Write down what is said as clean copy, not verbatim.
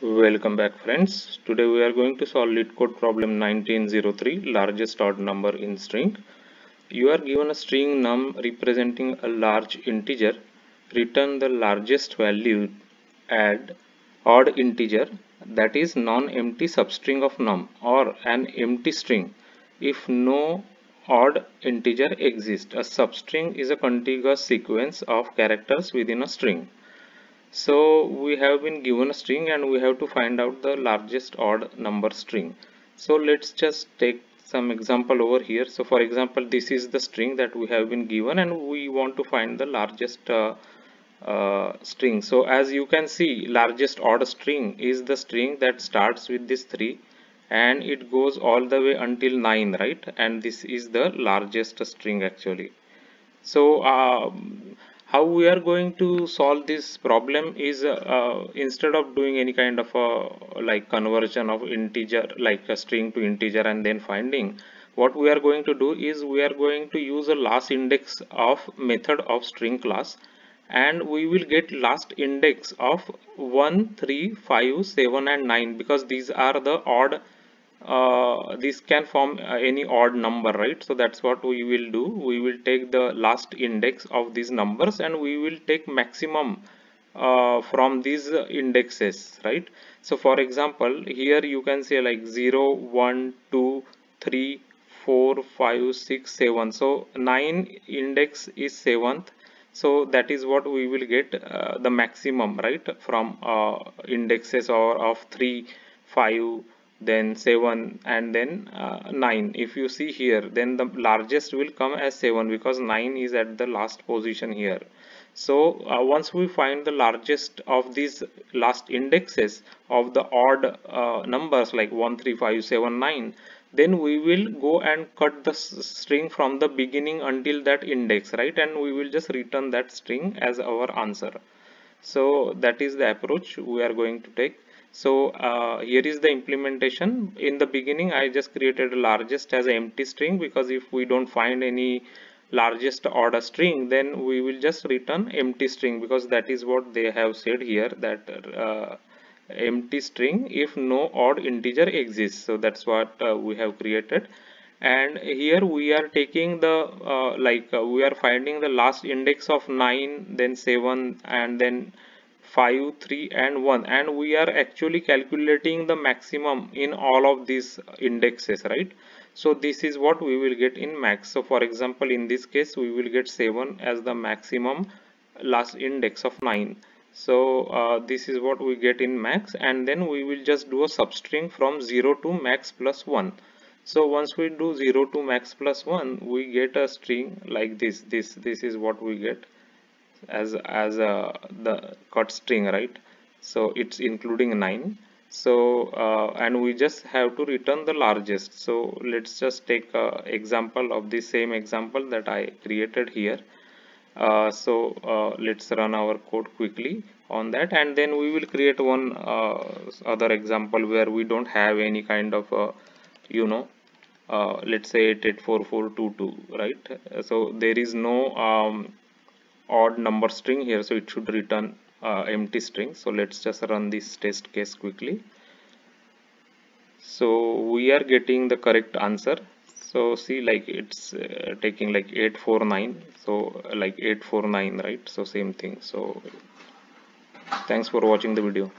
Welcome back, friends. Today we are going to solve LeetCode problem 1903, largest odd number in string. You are given a string num representing a large integer. Return the largest value, add odd integer, that is non-empty substring of num, or an empty string if no odd integer exists. A substring is a contiguous sequence of characters within a string. So we have been given a string and we have to find out the largest odd number string. So let's just take some example over here. So for example, this is the string that we have been given and we want to find the largest string. So as you can see, largest odd string is the string that starts with this 3 and it goes all the way until 9, right? And this is the largest string actually. So how we are going to solve this problem is instead of doing any kind of like conversion of integer, like a string to integer and then finding, what we are going to do is we are going to use a last index of method of string class, and we will get last index of 1, 3, 5, 7 and 9 because these are the odd, this can form any odd number, right? So that's what we will do. We will take the last index of these numbers and we will take maximum from these indexes, right? So for example, here you can say like 0, 1, 2, 3, 4, 5, 6, 7. So 9 index is 7th. So that is what we will get the maximum, right, from indexes or of 3, 5, then 7 and then 9. If you see here, then the largest will come as 7 because 9 is at the last position here. So once we find the largest of these last indexes of the odd numbers like 1, 3, 5, 7, 9, then we will go and cut the string from the beginning until that index, right? And we will just return that string as our answer. So that is the approach we are going to take. So here is the implementation. In the beginning I just created largest as an empty string because if we don't find any largest order string, then we will just return empty string because that is what they have said here, that empty string if no odd integer exists. So that's what we have created, and here we are taking the we are finding the last index of 9, then 7 and then 5, 3 and 1, and we are actually calculating the maximum in all of these indexes, right? So this is what we will get in max. So for example, in this case we will get 7 as the maximum last index of 9. So this is what we get in max, and then we will just do a substring from 0 to max plus 1. So once we do 0 to max plus 1, we get a string like this is what we get as the cut string, right? So it's including 9. So and we just have to return the largest. So let's just take a example of the same example that I created here. Let's run our code quickly on that, and then we will create one other example where we don't have any kind of you know let's say 884422, right? So there is no odd number string here, so it should return empty string. So let's just run this test case quickly. So we are getting the correct answer. So see, like it's taking like 849, so like 849, right? So same thing. So thanks for watching the video.